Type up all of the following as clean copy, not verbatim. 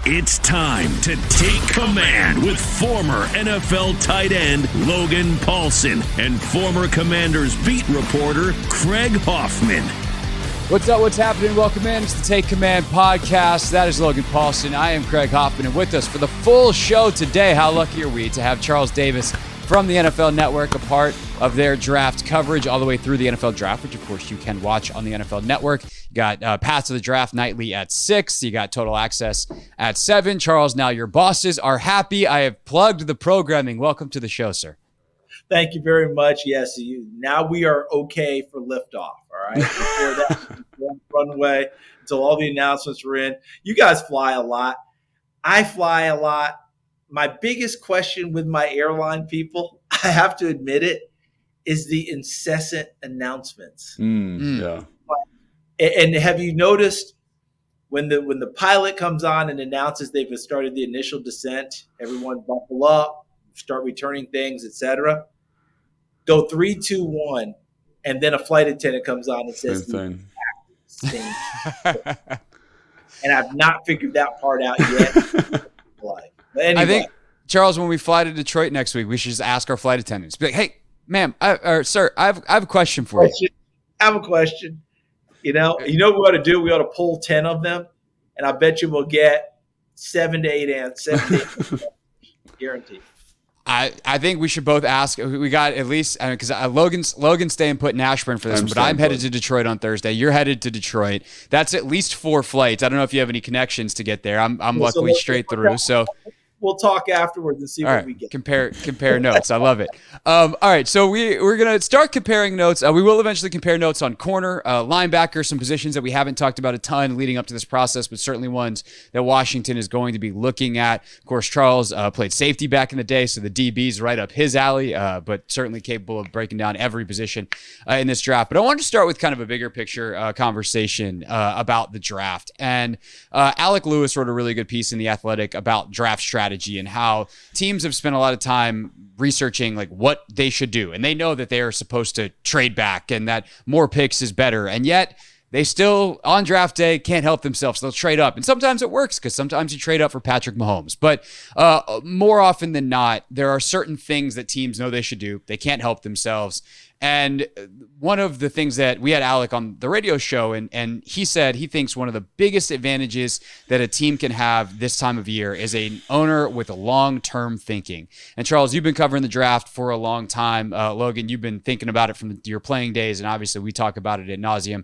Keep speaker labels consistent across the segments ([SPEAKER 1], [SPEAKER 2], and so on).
[SPEAKER 1] It's time to take command with former NFL tight end Logan Paulsen and former Commanders beat reporter Craig Hoffman.
[SPEAKER 2] What's up? What's happening? Welcome in. It's the Take Command podcast. That is Logan Paulsen. I am Craig Hoffman, and with us for the full show today, how lucky are we to have Charles Davis from the NFL Network, a part of their draft coverage all the way through the NFL Draft, which of course you can watch on the NFL Network. You got Paths of the Draft nightly at 6. You got Total Access at 7. Charles, now your bosses are happy. I have plugged the programming. Welcome to the show, sir.
[SPEAKER 3] Thank you very much. Yes, now we are okay for liftoff. All right. Before that, runway until all the announcements were in. You guys fly a lot. I fly a lot. My biggest question with my airline people, I have to admit it, is the incessant announcements.
[SPEAKER 4] Yeah.
[SPEAKER 3] And have you noticed when the pilot comes on and announces they've started the initial descent, everyone buckle up, start returning things, etc. Go 3, 2, 1, and then a flight attendant comes on and says,
[SPEAKER 4] Same
[SPEAKER 3] thing. And I've not figured that part out yet. But anyway.
[SPEAKER 2] I think, Charles, when we fly to Detroit next week, we should just ask our flight attendants. Be like, hey, ma'am, or sir, I have a question for you.
[SPEAKER 3] I have a question. You know what we ought to do? We ought to pull 10 of them, and I bet you we'll get 7 to 8 answers. Guaranteed.
[SPEAKER 2] I think we should both ask. We got at least, because Logan's staying put in Ashburn for this one, but I'm headed to Detroit on Thursday. You're headed to Detroit. That's at least 4 flights. I don't know if you have any connections to get there. I'm luckily straight through. So
[SPEAKER 3] we'll talk afterwards and see what we get.
[SPEAKER 2] Compare notes. I love it. All right, so we're going to start comparing notes. We will eventually compare notes on corner, linebacker, some positions that we haven't talked about a ton leading up to this process, but certainly ones that Washington is going to be looking at. Of course, Charles played safety back in the day, so the DB's right up his alley, but certainly capable of breaking down every position in this draft. But I wanted to start with kind of a bigger picture conversation about the draft. And Alec Lewis wrote a really good piece in The Athletic about draft strategy and how teams have spent a lot of time researching like what they should do. And they know that they are supposed to trade back and that more picks is better. And yet they still on draft day can't help themselves. They'll trade up. And sometimes it works because sometimes you trade up for Patrick Mahomes. But more often than not, there are certain things that teams know they should do. They can't help themselves. And one of the things that we had Alec on the radio show, and he said he thinks one of the biggest advantages that a team can have this time of year is an owner with a long-term thinking. And Charles, you've been covering the draft for a long time. Logan, you've been thinking about it from your playing days, and obviously we talk about it ad nauseum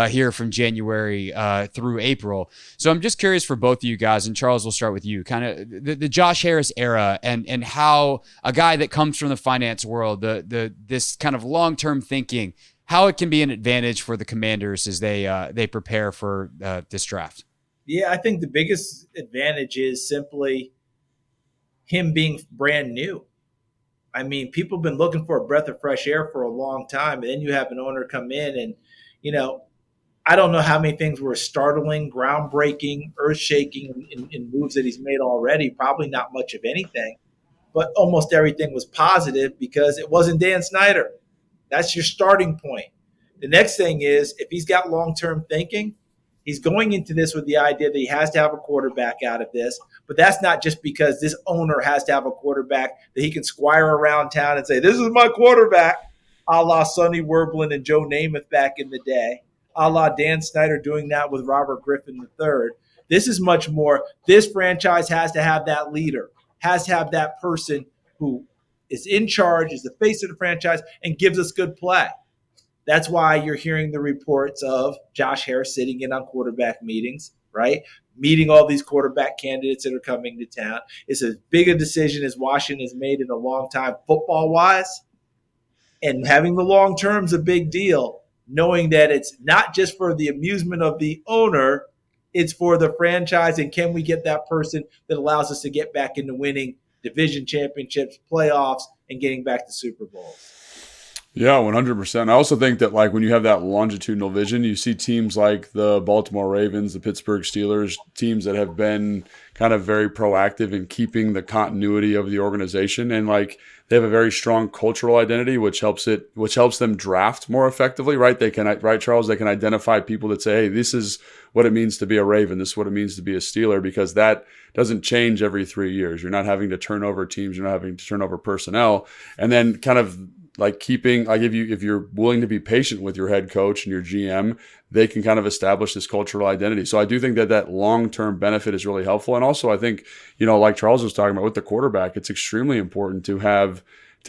[SPEAKER 2] here from January through April. So I'm just curious for both of you guys, and Charles, we'll start with you, kind of the Josh Harris era and how a guy that comes from the finance world, this kind of long-term thinking, how it can be an advantage for the Commanders as they prepare for this draft.
[SPEAKER 3] Yeah, I think the biggest advantage is simply him being brand new. I mean, people have been looking for a breath of fresh air for a long time, and then you have an owner come in and, I don't know how many things were startling, groundbreaking, earth-shaking in moves that he's made already. Probably not much of anything, but almost everything was positive because it wasn't Dan Snyder. That's your starting point. The next thing is if he's got long-term thinking, he's going into this with the idea that he has to have a quarterback out of this. But that's not just because this owner has to have a quarterback that he can squire around town and say, this is my quarterback, a la Sonny Werblin and Joe Namath back in the day, a la Dan Snyder doing that with Robert Griffin III. This is much more, this franchise has to have that leader, has to have that person who is in charge, is the face of the franchise, and gives us good play. That's why you're hearing the reports of Josh Harris sitting in on quarterback meetings, right? Meeting all these quarterback candidates that are coming to town. It's as big a decision as Washington has made in a long time football-wise. And having the long term is a big deal, knowing that it's not just for the amusement of the owner, it's for the franchise, and can we get that person that allows us to get back into winning division championships, playoffs, and getting back to Super Bowls.
[SPEAKER 4] Yeah, 100%. I also think that like when you have that longitudinal vision, you see teams like the Baltimore Ravens, the Pittsburgh Steelers, teams that have been kind of very proactive in keeping the continuity of the organization, and like they have a very strong cultural identity, which helps them draft more effectively, right? Right, Charles, they can identify people that say, hey, this is what it means to be a Raven. This is what it means to be a Steeler, because that doesn't change every 3 years. You're not having to turn over teams. You're not having to turn over personnel. And then kind of like keeping, like if you're willing to be patient with your head coach and your GM, they can kind of establish this cultural identity. So I do think that long-term benefit is really helpful. And also I think, like Charles was talking about with the quarterback, it's extremely important to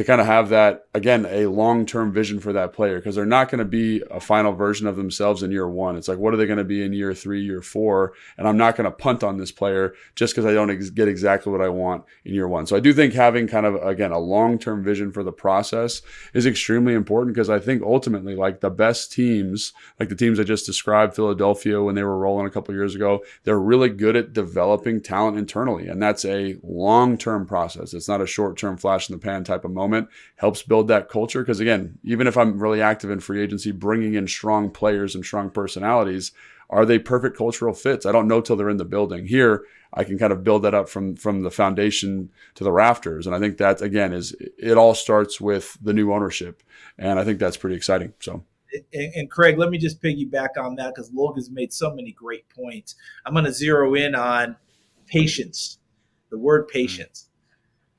[SPEAKER 4] kind of have that, again, a long-term vision for that player, because they're not going to be a final version of themselves in year one. It's like, what are they going to be in year 3, year 4? And I'm not going to punt on this player just because I don't get exactly what I want in year 1. So I do think having kind of, again, a long-term vision for the process is extremely important, because I think ultimately, like the best teams, like the teams I just described, Philadelphia, when they were rolling a couple of years ago, they're really good at developing talent internally. And that's a long-term process. It's not a short-term flash in the pan type of moment. Helps build that culture, because again, even if I'm really active in free agency, bringing in strong players and strong personalities, are they perfect cultural fits? I don't know till they're in the building. Here, I can kind of build that up from the foundation to the rafters, and I think that again it all starts with the new ownership, and I think that's pretty exciting. So.
[SPEAKER 3] And Craig, let me just piggyback on that, because Logan's made so many great points. I'm going to zero in on patience, the word patience.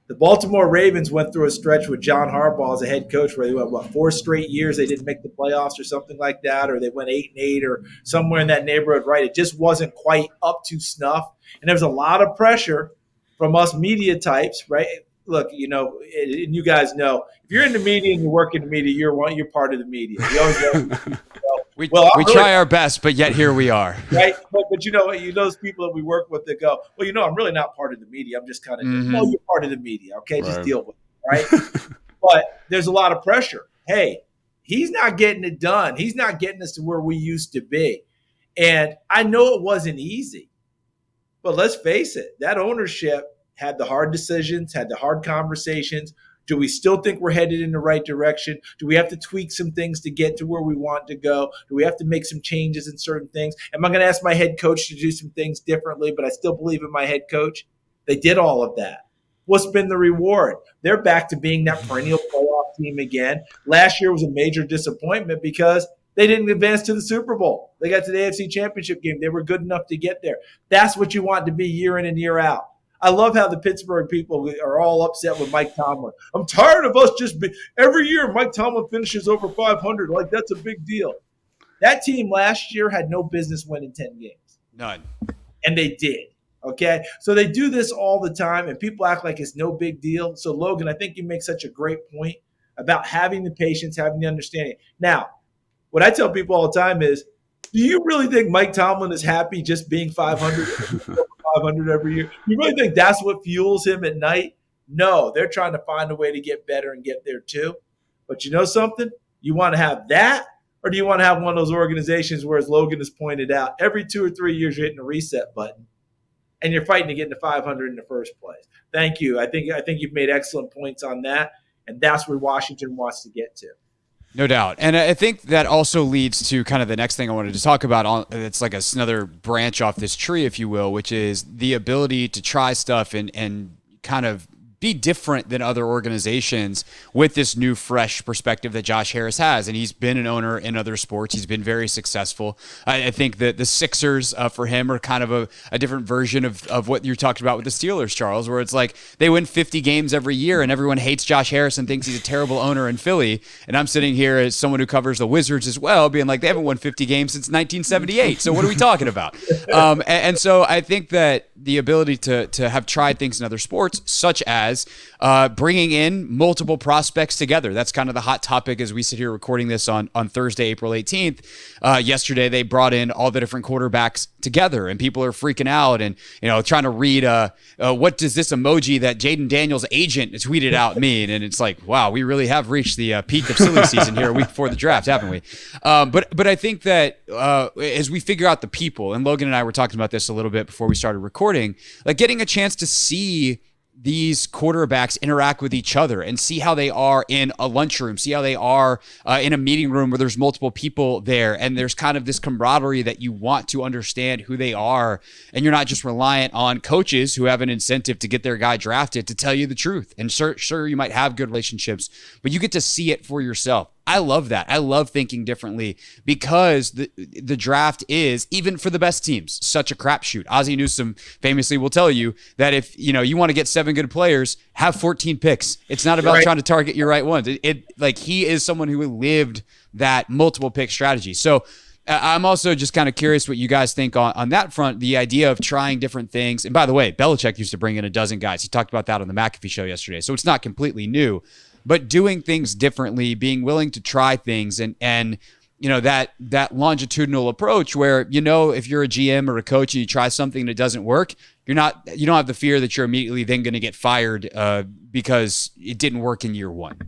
[SPEAKER 3] The Baltimore Ravens went through a stretch with John Harbaugh as a head coach where they went, 4 straight years they didn't make the playoffs or something like that, or they went 8-8 or somewhere in that neighborhood, right? It just wasn't quite up to snuff. And there was a lot of pressure from us media types, right? Look, and you guys know, if you're in the media and you work in the media, you're part of the media. You always
[SPEAKER 2] We try our best, but yet here we are.
[SPEAKER 3] Right. But those people that we work with that go, well, I'm really not part of the media. I'm just kind of, no, you're part of the media. Okay. Right. Just deal with it. Right. But there's a lot of pressure. Hey, he's not getting it done. He's not getting us to where we used to be. And I know it wasn't easy, but let's face it, that ownership had the hard decisions, had the hard conversations. Do we still think we're headed in the right direction? Do we have to tweak some things to get to where we want to go? Do we have to make some changes in certain things? Am I going to ask my head coach to do some things differently, but I still believe in my head coach? They did all of that. What's been the reward? They're back to being that perennial playoff team again. Last year was a major disappointment because they didn't advance to the Super Bowl. They got to the AFC Championship game. They were good enough to get there. That's what you want to be year in and year out. I love how the Pittsburgh people are all upset with Mike Tomlin. I'm tired of us every year Mike Tomlin finishes over 500. Like, that's a big deal. That team last year had no business winning 10 games.
[SPEAKER 2] None.
[SPEAKER 3] And they did. Okay? So they do this all the time, and people act like it's no big deal. So, Logan, I think you make such a great point about having the patience, having the understanding. Now, what I tell people all the time is, do you really think Mike Tomlin is happy just being 500? 500 every year? You really think that's what fuels him at night? No, they're trying to find a way to get better and get there too. But you know something? You want to have that, or do you want to have one of those organizations where, as Logan has pointed out, every 2 or 3 years you're hitting a reset button and you're fighting to get into 500 in the first place? Thank you. I think you've made excellent points on that, and that's where Washington wants to get to.
[SPEAKER 2] No doubt. And I think that also leads to kind of the next thing I wanted to talk about. It's like another branch off this tree, if you will, which is the ability to try stuff and kind of be different than other organizations with this new, fresh perspective that Josh Harris has. And he's been an owner in other sports. He's been very successful. I think that the Sixers for him are kind of a different version of what you're talking about with the Steelers, Charles, where it's like they win 50 games every year and everyone hates Josh Harris and thinks he's a terrible owner in Philly. And I'm sitting here as someone who covers the Wizards as well, being like, they haven't won 50 games since 1978. So what are we talking about? And so I think that the ability to have tried things in other sports, such as bringing in multiple prospects together. That's kind of the hot topic as we sit here recording this on Thursday, April 18th. Yesterday, they brought in all the different quarterbacks together, and people are freaking out and trying to read what does this emoji that Jaden Daniels' agent tweeted out mean? And it's like, wow, we really have reached the peak of silly season here a week before the draft, haven't we? But I think that as we figure out the people, and Logan and I were talking about this a little bit before we started recording, like getting a chance to see these quarterbacks interact with each other and see how they are in a lunchroom, see how they are in a meeting room where there's multiple people there. And there's kind of this camaraderie that you want to understand who they are. And you're not just reliant on coaches who have an incentive to get their guy drafted to tell you the truth. And sure, you might have good relationships, but you get to see it for yourself. I love that. I love thinking differently because the draft is, even for the best teams, such a crapshoot. Ozzie Newsome famously will tell you that if you want to get 7 good players, have 14 picks. It's not about trying to target your right ones. Like he is someone who lived that multiple pick strategy. So I'm also just kind of curious what you guys think on that front, the idea of trying different things. And by the way, Belichick used to bring in a dozen guys. He talked about that on the McAfee show yesterday. So it's not completely new. But doing things differently, being willing to try things, and that longitudinal approach where if you're a GM or a coach and you try something and it doesn't work, you don't have the fear that you're immediately then going to get fired because it didn't work in year one.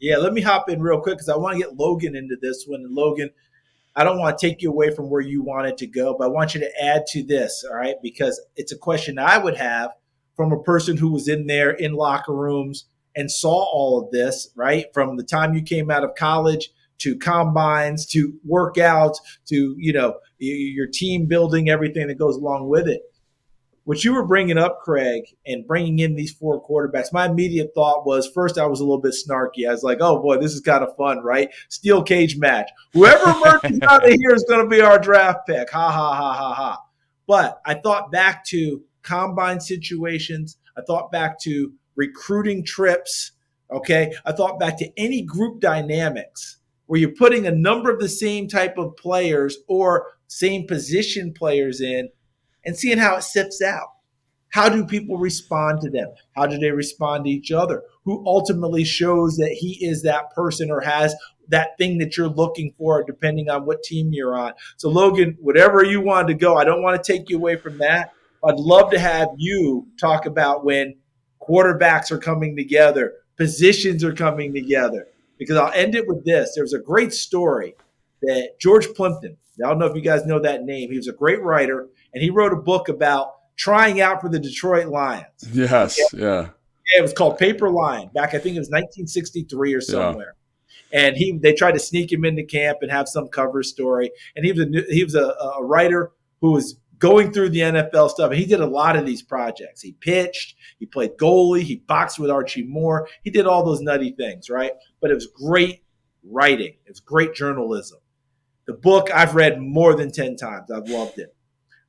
[SPEAKER 3] Yeah, let me hop in real quick because I want to get Logan into this one. And Logan, I don't want to take you away from where you wanted to go, but I want you to add to this, all right? Because it's a question I would have from a person who was in there in locker rooms and saw all of this, right? From the time you came out of college to combines, to workouts, to, your team building, everything that goes along with it. What you were bringing up, Craig, and bringing in these 4 quarterbacks, my immediate thought was, first I was a little bit snarky. I was like, oh boy, this is kind of fun, right? Steel cage match. Whoever emerges out of here is going to be our draft pick. Ha, ha, ha, ha, ha. But I thought back to combine situations. I thought back to recruiting trips, okay? I thought back to any group dynamics where you're putting a number of the same type of players or same position players in and seeing how it sifts out. How do people respond to them? How do they respond to each other? Who ultimately shows that he is that person or has that thing that you're looking for, depending on what team you're on? So, Logan, whatever you wanted to go, I don't want to take you away from that. I'd love to have you talk about when quarterbacks are coming together, positions are coming together. Because I'll end it with this. There was a great story that George Plimpton, I don't know if you guys know that name. He was a great writer, and he wrote a book about trying out for the Detroit Lions.
[SPEAKER 4] Yes, yeah.
[SPEAKER 3] Yeah, it was called Paper Lion, back I think it was 1963 or somewhere. Yeah. And they tried to sneak him into camp and have some cover story. And he was a writer who was going through the NFL stuff, and he did a lot of these projects. He pitched, he played goalie, he boxed with Archie Moore. He did all those nutty things, right? But it was great writing. It was great journalism. The book I've read more than 10 times. I've loved it.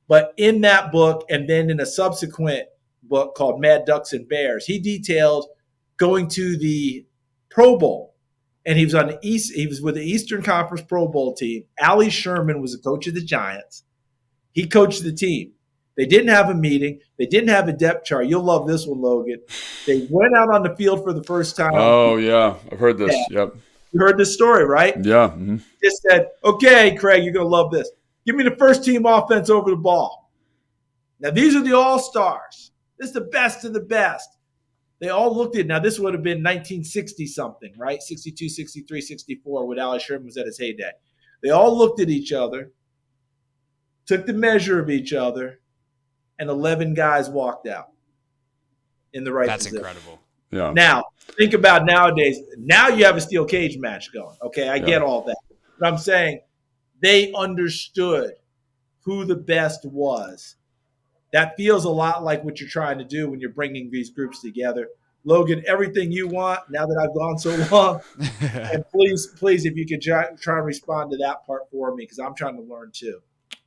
[SPEAKER 3] But in that book, and then in a subsequent book called Mad Ducks and Bears, he detailed going to the Pro Bowl. And he was with the Eastern Conference Pro Bowl team. Allie Sherman was the coach of the Giants. He coached the team. They didn't have a meeting. They didn't have a depth chart. You'll love this one, Logan. They went out on the field for the first time.
[SPEAKER 4] Oh, yeah. I've heard this. Yeah. Yep.
[SPEAKER 3] You heard this story, right?
[SPEAKER 4] Yeah. Mm-hmm.
[SPEAKER 3] Just said, okay, Craig, you're going to love this. Give me the first team offense over the ball. Now, these are the all-stars. This is the best of the best. They all looked at it. Now, this would have been 1960-something, right? 62, 63, 64, when Allie Sherman was at his heyday. They all looked at each other, took the measure of each other, and 11 guys walked out in the right position.
[SPEAKER 2] That's incredible.
[SPEAKER 4] Yeah.
[SPEAKER 3] Now, think about nowadays. Now you have a steel cage match going. Okay, I get all that. But I'm saying they understood who the best was. That feels a lot like what you're trying to do when you're bringing these groups together. Logan, everything you want, now that I've gone so long, and please, if you could try and respond to that part for me, because I'm trying to learn too.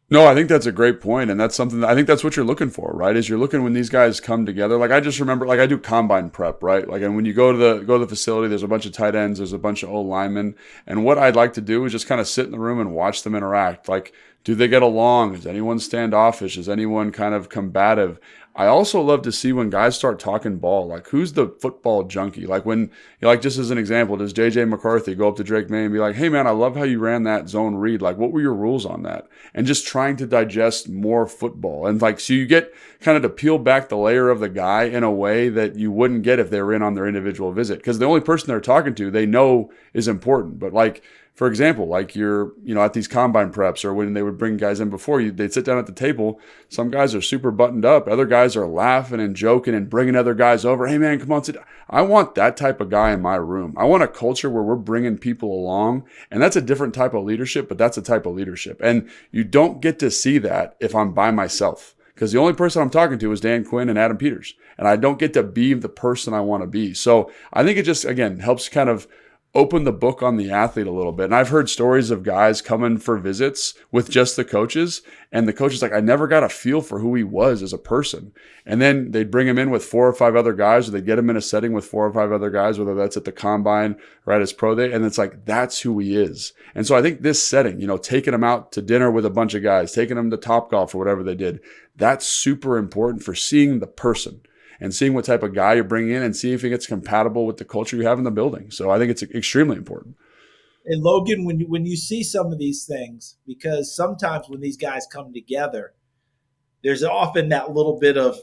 [SPEAKER 4] No, I think that's a great point, and that's something I think that's what you're looking for, right? Is you're looking when these guys come together. Like I just remember, like I do combine prep, right? Like, and when you go to the facility, there's a bunch of tight ends, there's a bunch of old linemen, and what I'd like to do is just kind of sit in the room and watch them interact. Like, do they get along? Is anyone standoffish? Is anyone kind of combative? I also love to see when guys start talking ball, like who's the football junkie? Like when, like just as an example, does J.J. McCarthy go up to Drake May and be like, hey man, I love how you ran that zone read. Like what were your rules on that? And just trying to digest more football. And like, so you get kind of to peel back the layer of the guy in a way that you wouldn't get if they were in on their individual visit. Because the only person they're talking to, they know is important. But like, for example, like you're, at these combine preps or when they would bring guys in before you, they'd sit down at the table. Some guys are super buttoned up. Other guys are laughing and joking and bringing other guys over. Hey man, come on, sit down. I want that type of guy in my room. I want a culture where we're bringing people along, and that's a different type of leadership, but that's a type of leadership. And you don't get to see that if I'm by myself, because the only person I'm talking to is Dan Quinn and Adam Peters, and I don't get to be the person I want to be. So I think it just, again, helps kind of open the book on the athlete a little bit. And I've heard stories of guys coming for visits with just the coaches, and the coach is like, I never got a feel for who he was as a person. And then they'd bring him in with 4 or 5 other guys, or they'd get him in a setting with 4 or 5 other guys, whether that's at the combine or at his pro day. And it's like, that's who he is. And so I think this setting, taking him out to dinner with a bunch of guys, taking him to Topgolf or whatever they did, that's super important for seeing the person and seeing what type of guy you're bringing in and seeing if it gets compatible with the culture you have in the building. So I think it's extremely important.
[SPEAKER 3] And Logan, when you see some of these things, because sometimes when these guys come together, there's often that little bit of,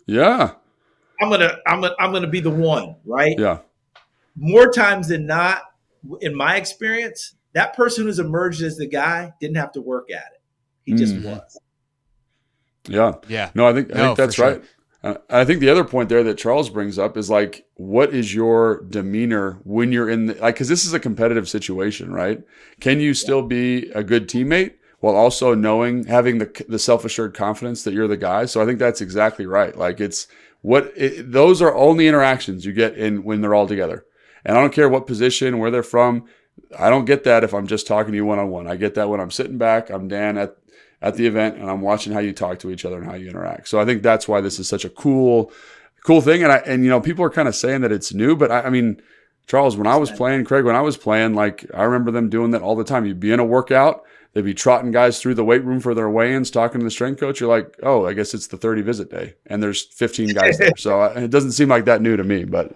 [SPEAKER 3] I'm gonna be the one, right?
[SPEAKER 4] Yeah.
[SPEAKER 3] More times than not, in my experience, that person who's emerged as the guy didn't have to work at it. He just was.
[SPEAKER 4] Yeah.
[SPEAKER 2] Yeah.
[SPEAKER 4] No, I think that's right.
[SPEAKER 2] Sure.
[SPEAKER 4] I think the other point there that Charles brings up is like, what is your demeanor when you're in because this is a competitive situation, right? Can you still be a good teammate while also having the self-assured confidence that you're the guy? So I think that's exactly right. Like those are only interactions you get when they're all together. And I don't care what position, where they're from. I don't get that if I'm just talking to you one-on-one. I get that when I'm sitting back, I'm Dan at the event, and I'm watching how you talk to each other and how you interact. So I think that's why this is such a cool thing. And people are kind of saying that it's new, but I mean, Charles, when I was playing, Craig, when I was playing, like I remember them doing that all the time. You'd be in a workout, they'd be trotting guys through the weight room for their weigh-ins, talking to the strength coach. You're like, oh, I guess it's the 30 visit day, and there's 15 guys there. So it doesn't seem like that new to me, but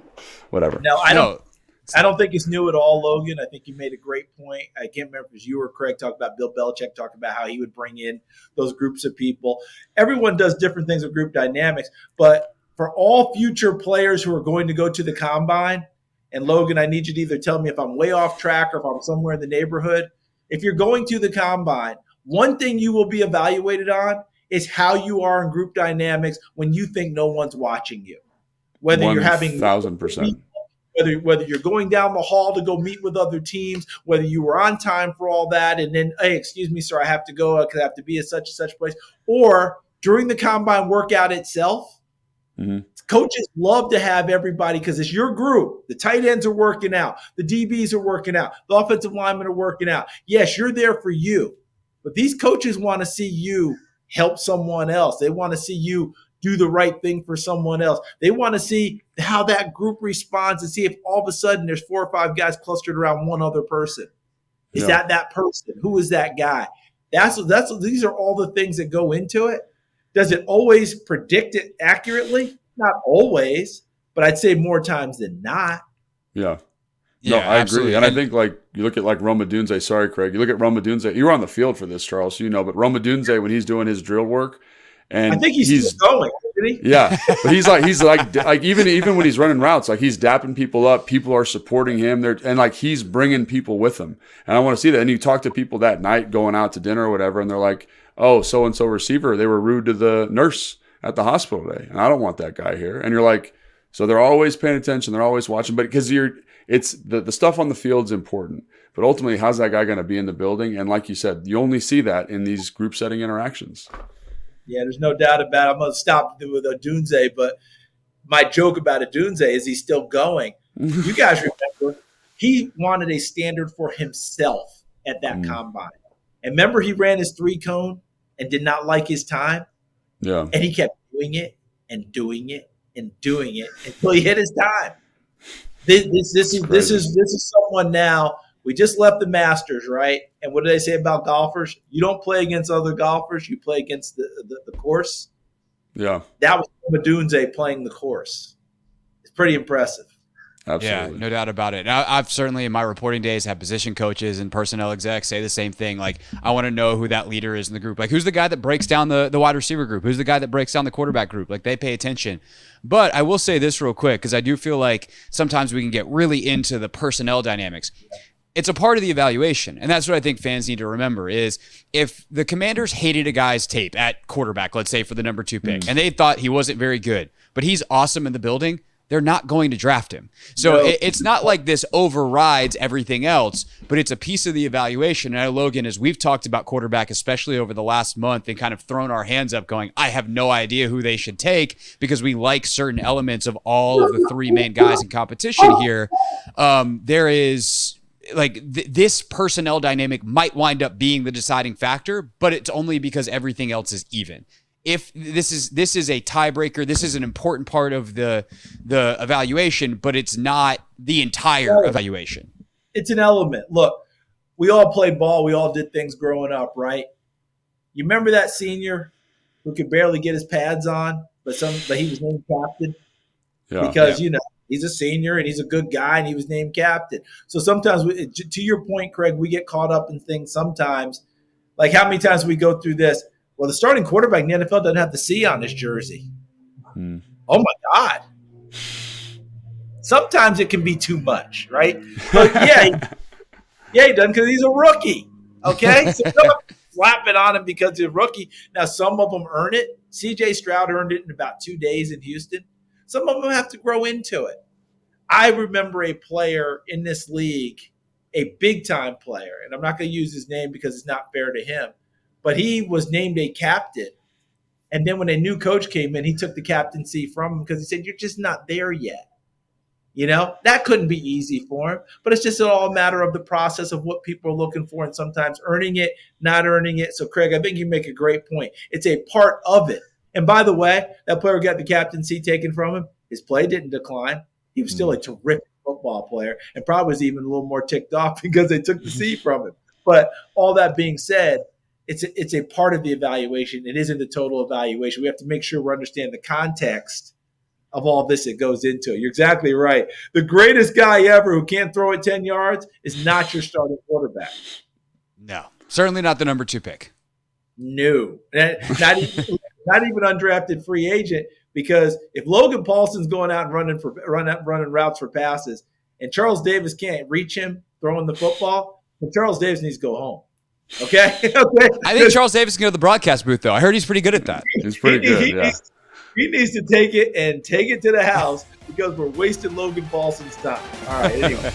[SPEAKER 4] whatever.
[SPEAKER 3] No, I don't think it's new at all, Logan. I think you made a great point. I can't remember if it was you or Craig talked about Bill Belichick talking about how he would bring in those groups of people. Everyone does different things with group dynamics, but for all future players who are going to go to the combine, and Logan, I need you to either tell me if I'm way off track or if I'm somewhere in the neighborhood. If you're going to the combine, one thing you will be evaluated on is how you are in group dynamics when you think no one's watching you. Whether you're having
[SPEAKER 4] 1,000%.
[SPEAKER 3] Whether you're going down the hall to go meet with other teams, whether you were on time for all that, and then, hey, excuse me, sir, I have to go because I have to be at such and such place, or during the combine workout itself. Mm-hmm. Coaches love to have everybody because it's your group. The tight ends are working out. The DBs are working out. The offensive linemen are working out. Yes, you're there for you, but these coaches want to see you help someone else. They want to see you do the right thing for someone else. They want to see how that group responds and see if all of a sudden there's 4 or 5 guys clustered around one other person. Is that person? Who is that guy? These are all the things that go into it. Does it always predict it accurately? Not always, but I'd say more times than not.
[SPEAKER 4] Yeah. No, I absolutely agree. And I think like you look at like Roma Dunze, sorry, Craig, you look at Roma Dunze, you were on the field for this, Charles, but Roma Dunze, when he's doing his drill work, and
[SPEAKER 3] I think he's still going, isn't he?
[SPEAKER 4] Yeah, but he's like even when he's running routes, like he's dapping people up. People are supporting him. And like he's bringing people with him. And I want to see that. And you talk to people that night going out to dinner or whatever, and they're like, "Oh, so and so receiver, they were rude to the nurse at the hospital today, and I don't want that guy here." And you're like, so they're always paying attention, they're always watching, but because it's the stuff on the field's important, but ultimately, how's that guy going to be in the building? And like you said, you only see that in these group setting interactions. Yeah,
[SPEAKER 3] there's no doubt about it. I'm going to stop with Odunze, but my joke about Odunze is he's still going. You guys remember, he wanted a standard for himself at that combine. And remember, he ran his 3-cone and did not like his time? Yeah. And he kept doing it and doing it and doing it until he hit his time. This is someone now. We just left the Masters, right? And what do they say about golfers? You don't play against other golfers. You play against the course.
[SPEAKER 4] Yeah.
[SPEAKER 3] That was Odunze playing the course. It's pretty impressive.
[SPEAKER 4] Absolutely.
[SPEAKER 2] Yeah, no doubt about it. I've certainly in my reporting days had position coaches and personnel execs say the same thing. Like, I want to know who that leader is in the group. Like, who's the guy that breaks down the wide receiver group? Who's the guy that breaks down the quarterback group? Like, they pay attention. But I will say this real quick, because I do feel like sometimes we can get really into the personnel dynamics. it's a part of the evaluation. And that's what I think fans need to remember is if the Commanders hated a guy's tape at quarterback, let's say for the number 2 pick, and they thought he wasn't very good, but he's awesome in the building, they're not going to draft him. So it's not like this overrides everything else, but it's a piece of the evaluation. And I know, Logan, as we've talked about quarterback, especially over the last month, and kind of thrown our hands up going, I have no idea who they should take because we like certain elements of all of the 3 main guys in competition here. There is like this personnel dynamic might wind up being the deciding factor, but it's only because everything else is even. If this is a tiebreaker, this is an important part of the evaluation, but it's not the entire evaluation.
[SPEAKER 3] It's an element. Look, we all played ball. We all did things growing up, right? You remember that senior who could barely get his pads on, but he was named captain? Because, he's a senior and he's a good guy and he was named captain. So sometimes, to your point, Craig, we get caught up in things sometimes. Like how many times we go through this? Well, the starting quarterback in the NFL doesn't have the C on his jersey. Oh, my God. Sometimes it can be too much, right? But he doesn't because he's a rookie, okay? So don't slap it on him because he's a rookie. Now, some of them earn it. C.J. Stroud earned it in about 2 days in Houston. Some of them have to grow into it. I remember a player in this league, a big-time player, and I'm not going to use his name because it's not fair to him, but he was named a captain. And then when a new coach came in, he took the captaincy from him because he said, you're just not there yet. That couldn't be easy for him. But it's just all a matter of the process of what people are looking for and sometimes earning it, not earning it. So, Craig, I think you make a great point. It's a part of it. And by the way, that player got the captaincy taken from him. His play didn't decline. He was still a terrific football player and probably was even a little more ticked off because they took the C from him. But all that being said, it's a part of the evaluation. It isn't the total evaluation. We have to make sure we understand the context of all this that goes into it. You're exactly right. The greatest guy ever who can't throw it 10 yards is not your starting quarterback.
[SPEAKER 2] No, certainly not the number 2 pick.
[SPEAKER 3] No, not even undrafted free agent. Because if Logan Paulson's going out and running routes for passes, and Charles Davis can't reach him throwing the football, then Charles Davis needs to go home. Okay?
[SPEAKER 2] I think Charles Davis can go to the broadcast booth, though. I heard he's pretty good at that.
[SPEAKER 4] He's pretty good,
[SPEAKER 3] He needs to take it to the house because we're wasting Logan Paulson's time. All right, anyway.